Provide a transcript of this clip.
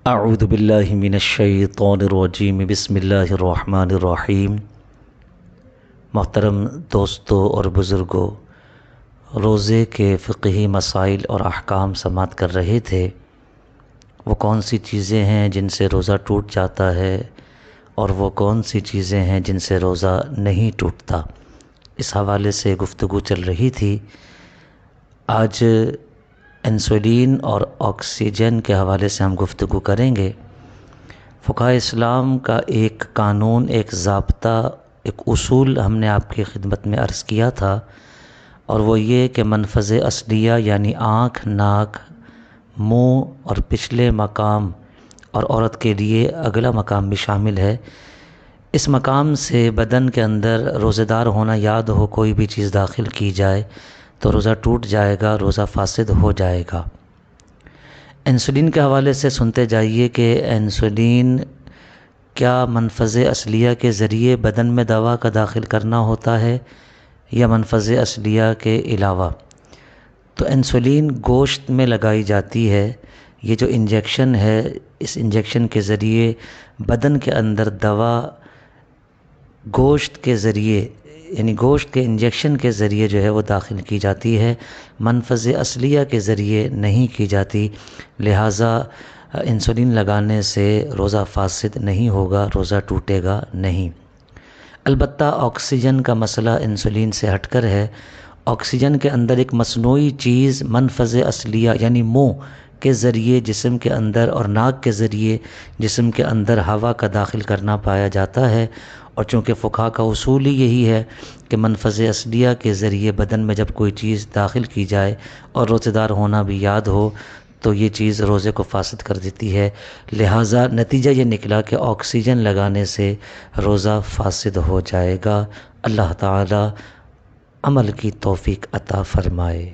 اعوذ باللہ من الشیطان الرجیم بسم اللہ الرحمن الرحیم۔ محترم دوستو اور بزرگوں، روزے کے فقہی مسائل اور احکام سماعت کر رہے تھے۔ وہ کون سی چیزیں ہیں جن سے روزہ ٹوٹ جاتا ہے اور وہ کون سی چیزیں ہیں جن سے روزہ نہیں ٹوٹتا، اس حوالے سے گفتگو چل رہی تھی۔ آج انسولین اور آکسیجن کے حوالے سے ہم گفتگو کریں گے۔ فقہاء اسلام کا ایک قانون، ایک ضابطہ، ایک اصول ہم نے آپ کی خدمت میں عرض کیا تھا، اور وہ یہ کہ منفذ اصلیہ یعنی آنکھ، ناک، منہ اور پچھلے مقام اور عورت کے لیے اگلا مقام بھی شامل ہے، اس مقام سے بدن کے اندر روزہ دار ہونا یاد ہو کوئی بھی چیز داخل کی جائے تو روزہ ٹوٹ جائے گا، روزہ فاسد ہو جائے گا۔ انسولین کے حوالے سے سنتے جائیے کہ انسولین کیا منفذ اصلیہ کے ذریعے بدن میں دوا کا داخل کرنا ہوتا ہے یا منفذ اصلیہ کے علاوہ؟ تو انسولین گوشت میں لگائی جاتی ہے۔ یہ جو انجیکشن ہے، اس انجیکشن کے ذریعے بدن کے اندر دوا گوشت کے ذریعے، یعنی گوشت کے انجیکشن کے ذریعے جو ہے وہ داخل کی جاتی ہے، منفذ اصلیہ کے ذریعے نہیں کی جاتی۔ لہٰذا انسولین لگانے سے روزہ فاسد نہیں ہوگا، روزہ ٹوٹے گا نہیں۔ البتہ آکسیجن کا مسئلہ انسولین سے ہٹ کر ہے۔ آکسیجن کے اندر ایک مصنوعی چیز منفذ اصلیہ یعنی منہ کے ذریعے جسم کے اندر اور ناک کے ذریعے جسم کے اندر ہوا کا داخل کرنا پایا جاتا ہے، اور چونکہ فقہاء کا اصول ہی یہی ہے کہ منفذ اصلیہ کے ذریعے بدن میں جب کوئی چیز داخل کی جائے اور روزہ دار ہونا بھی یاد ہو تو یہ چیز روزے کو فاسد کر دیتی ہے۔ لہٰذا نتیجہ یہ نکلا کہ آکسیجن لگانے سے روزہ فاسد ہو جائے گا۔ اللہ تعالی عمل کی توفیق عطا فرمائے۔